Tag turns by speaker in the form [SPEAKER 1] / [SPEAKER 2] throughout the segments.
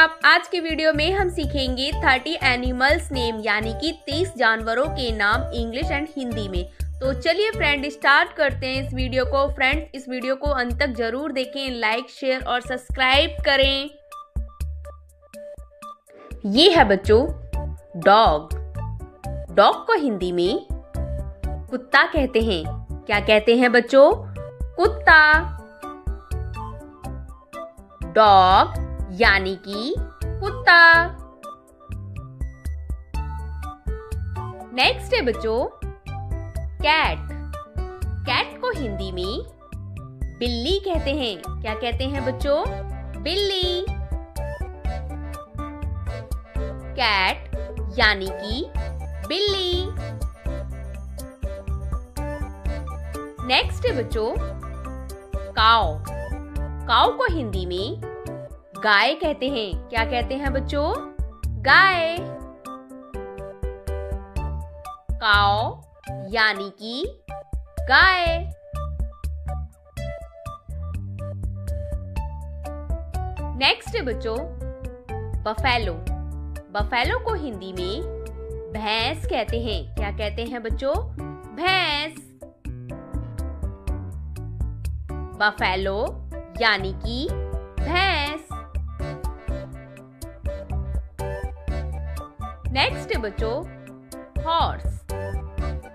[SPEAKER 1] आदाब। आज की वीडियो में हम सीखेंगे 30 एनिमल्स नेम यानी कि 30 जानवरों के नाम इंग्लिश एंड हिंदी में। तो चलिए फ्रेंड स्टार्ट करते हैं इस वीडियो को। फ्रेंड्स इस वीडियो को अंत तक जरूर देखें, लाइक शेयर और सब्सक्राइब करें। ये है बच्चों डॉग। डॉग को हिंदी में कुत्ता कहते हैं। क्या कहते हैं बच्चों? कुत्ता। डॉग यानी कि कुत्ता। नेक्स्ट है बच्चों कैट। कैट को हिंदी में बिल्ली कहते हैं। क्या कहते हैं बच्चों? बिल्ली। कैट यानी कि बिल्ली। नेक्स्ट है बच्चों काऊ। काऊ को हिंदी में गाय कहते हैं। क्या कहते हैं बच्चों? गाय। काऊ यानी कि गाय। नेक्स्ट है बच्चों बफेलो। बफेलो को हिंदी में भैंस कहते हैं। क्या कहते हैं बच्चों? भैंस। बफेलो यानी कि भैंस। नेक्स्ट है बच्चों हॉर्स।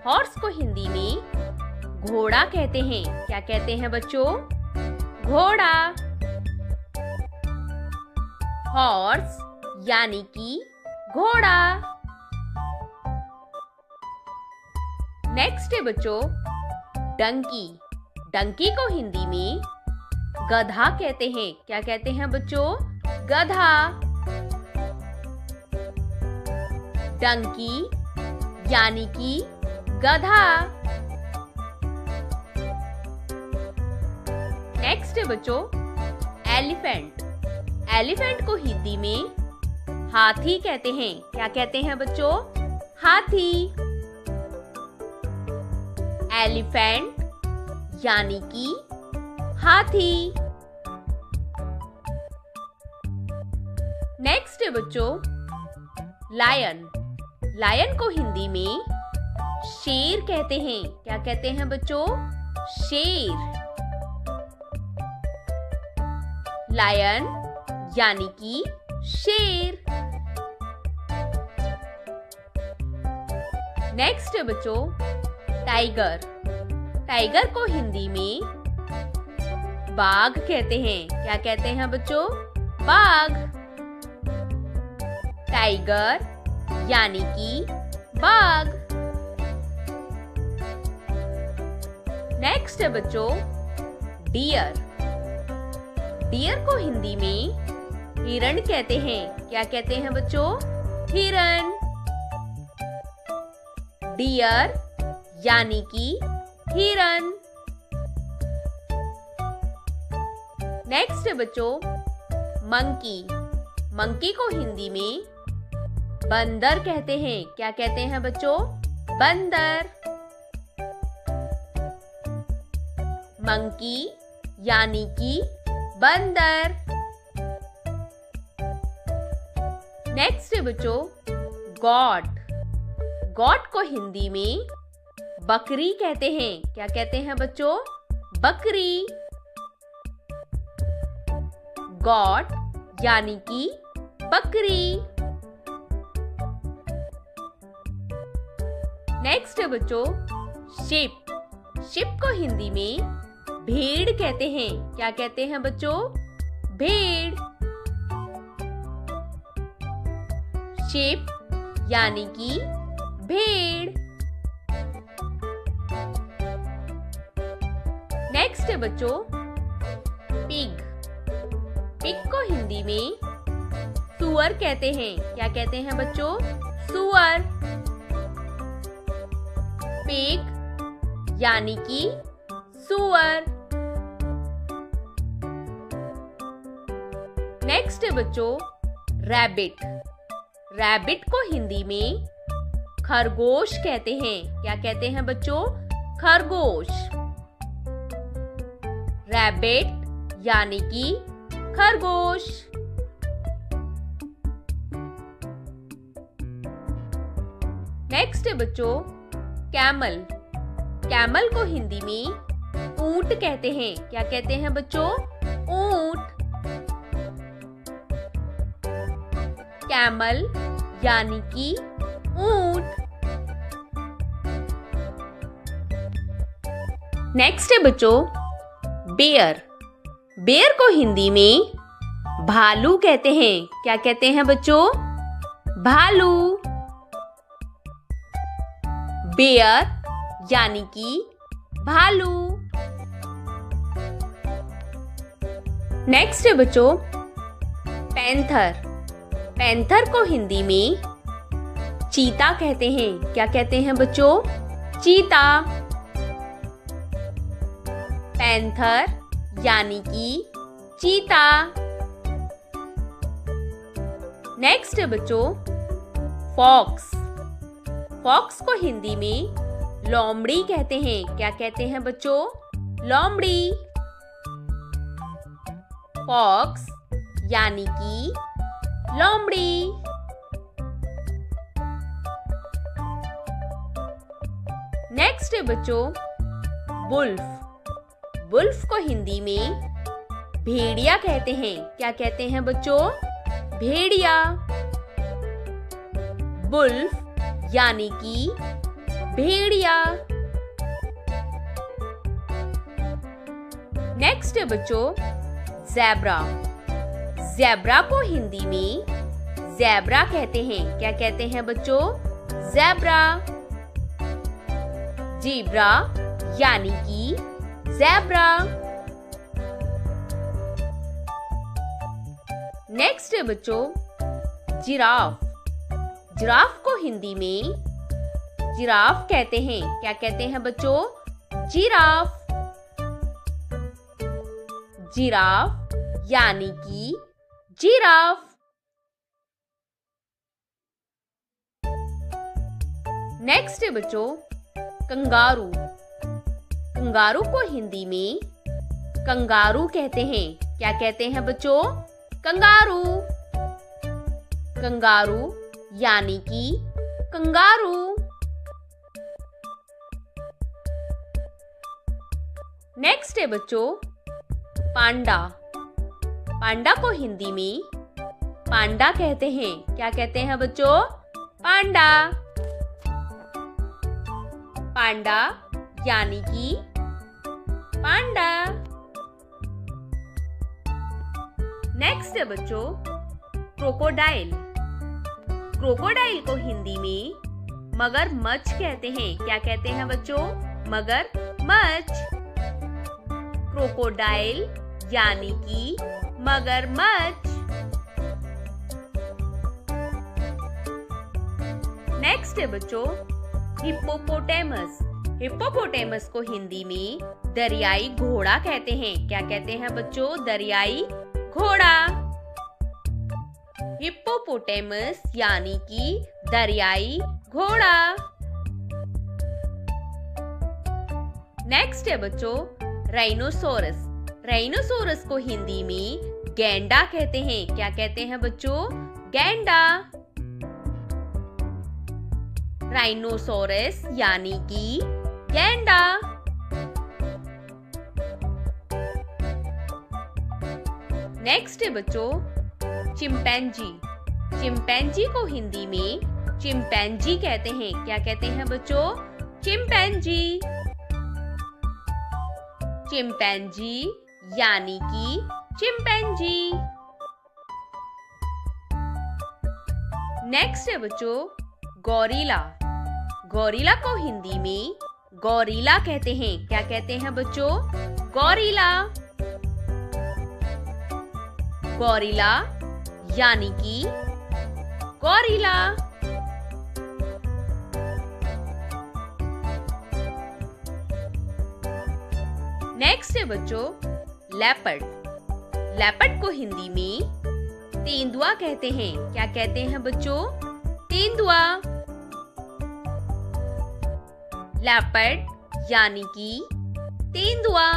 [SPEAKER 1] हॉर्स को हिंदी में घोड़ा कहते हैं। क्या कहते हैं बच्चों? घोड़ा। हॉर्स यानी कि घोड़ा। नेक्स्ट है बच्चों डंकी। डंकी को हिंदी में गधा कहते हैं। क्या कहते हैं बच्चों? गधा। डंकी यानी कि गधा। नेक्स्ट है बच्चों एलिफेंट। एलिफेंट को हिंदी में हाथी कहते हैं। क्या कहते हैं बच्चों? हाथी। एलिफेंट यानी कि हाथी। नेक्स्ट है बच्चों लायन। लायन को हिंदी में शेर कहते हैं। क्या कहते हैं बच्चों? शेर। लायन यानी कि शेर। नेक्स्ट है बच्चों टाइगर। टाइगर को हिंदी में बाघ कहते हैं। क्या कहते हैं बच्चों? बाघ। टाइगर यानी कि बाघ। नेक्स्ट है बच्चों डियर। डियर को हिंदी में हिरण कहते हैं। क्या कहते हैं बच्चों? हिरण। डियर यानी कि हिरण। नेक्स्ट है बच्चों मंकी। मंकी को हिंदी में बंदर कहते हैं। क्या कहते हैं बच्चों? बंदर। मंकी यानी कि बंदर। नेक्स्ट है बच्चों गॉट। गॉट को हिंदी में बकरी कहते हैं। क्या कहते हैं बच्चों? बकरी। गॉट यानी कि बकरी। नेक्स्ट है बच्चों शिप। शिप को हिंदी में भेड़ कहते हैं। क्या कहते हैं बच्चों? भेड़। शिप यानी कि भेड़। नेक्स्ट है बच्चों पिग। पिग को हिंदी में सुअर कहते हैं। क्या कहते हैं बच्चों? सुअर। पिग यानी कि सुअर। नेक्स्ट है बच्चों रैबिट। रैबिट को हिंदी में खरगोश कहते हैं। क्या कहते हैं बच्चों? खरगोश। रैबिट यानी कि खरगोश। नेक्स्ट है बच्चों कैमल। कैमल को हिंदी में ऊंट कहते हैं। क्या कहते हैं बच्चों? ऊंट। कैमल यानी कि ऊंट। नेक्स्ट है बच्चों बेयर। बेयर को हिंदी में भालू कहते हैं। क्या कहते हैं बच्चों? भालू। बेयर यानी कि भालू। नेक्स्ट है बच्चों पैंथर। पैंथर को हिंदी में चीता कहते हैं। क्या कहते हैं बच्चों? चीता। पैंथर यानी कि चीता। नेक्स्ट है बच्चों फॉक्स। फॉक्स को हिंदी में लोमड़ी कहते हैं। क्या कहते हैं बच्चों? लोमड़ी। फॉक्स यानी कि लोमड़ी। नेक्स्ट है बच्चों वुल्फ। वुल्फ को हिंदी में भेड़िया कहते हैं। क्या कहते हैं बच्चों? भेड़िया। वुल्फ यानी कि भेड़िया। नेक्स्ट है बच्चों ज़ेब्रा। ज़ेब्रा को हिंदी में ज़ेब्रा कहते हैं। क्या कहते हैं बच्चों? ज़ेब्रा। ज़ेब्रा यानी कि ज़ेब्रा। नेक्स्ट है बच्चों जिराफ। जिराफ को हिंदी में जिराफ कहते हैं। क्या कहते हैं बच्चों? जिराफ। जिराफ यानी कि जिराफ। नेक्स्ट है बच्चों कंगारू। कंगारू को हिंदी में कंगारू कहते हैं। क्या कहते हैं बच्चों? कंगारू। कंगारू यानी कि कंगारू। नेक्स्ट है बच्चों पांडा। पांडा को हिंदी में पांडा कहते हैं। क्या कहते हैं बच्चों? पांडा। पांडा यानी कि पांडा। नेक्स्ट है बच्चों क्रोकोडाइल। क्रोकोडाइल को हिंदी में मगरमच्छ कहते हैं। क्या कहते हैं बच्चों? मगरमच्छ। क्रोकोडाइल यानी कि मगरमच्छ। नेक्स्ट है बच्चों हिप्पोपोटेमस। हिप्पोपोटेमस को हिंदी में दरियाई घोड़ा कहते हैं। क्या कहते हैं बच्चों? दरियाई घोड़ा। हिप्पोपोटेमस यानी कि दरियाई घोड़ा। नेक्स्ट है बच्चों राइनोसोरस। राइनोसोरस को हिंदी में गैंडा कहते हैं। क्या कहते हैं बच्चों? गैंडा। राइनोसोरस यानी कि गैंडा। नेक्स्ट है बच्चों चिंपैंजी। चिंपैंजी को हिंदी में चिंपैंजी कहते हैं। क्या कहते हैं बच्चों? चिंपैंजी। चिंपैंजी यानी कि चिंपैंजी। नेक्स्ट है बच्चों गौरीला। गौरीला को हिंदी में गौरीला कहते हैं। क्या कहते हैं बच्चों? गौरीला। गौरीला यानी कि गौरीला। नेक्स्ट है बच्चों लेपर्ड। लेपर्ड को हिंदी में तेंदुआ कहते हैं। क्या कहते हैं बच्चों? तेंदुआ। लेपर्ड यानी कि तेंदुआ।